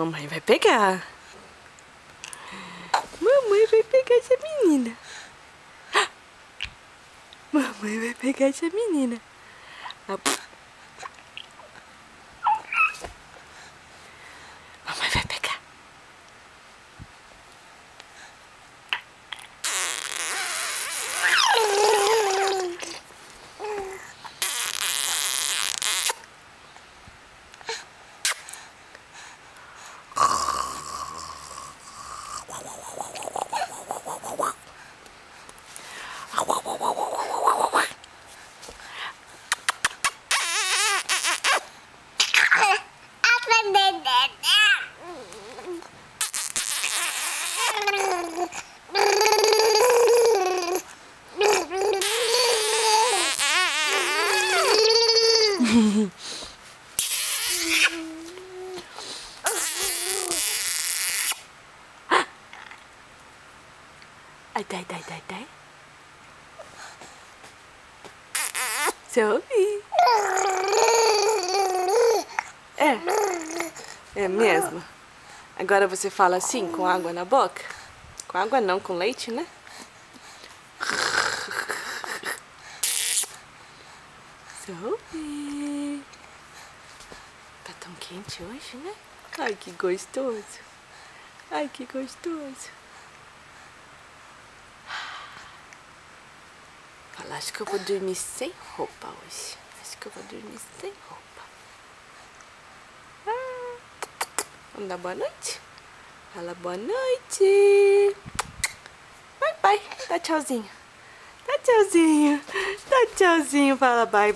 Mamãe vai pegar. Mamãe vai pegar essa menina. Mamãe vai pegar essa menina. Mamãe vai pegar. Ai, dai. Sophie. É mesmo? Agora você fala assim, com água na boca? Com água não, com leite, né? Sophie. Tá tão quente hoje, né? Ai, que gostoso. Ai, que gostoso. Fala, acho que eu vou dormir sem roupa hoje. Acho que eu vou dormir sem roupa. Vamos dar boa noite? Fala boa noite. Bye. Dá tchauzinho. Dá tchauzinho. Fala bye.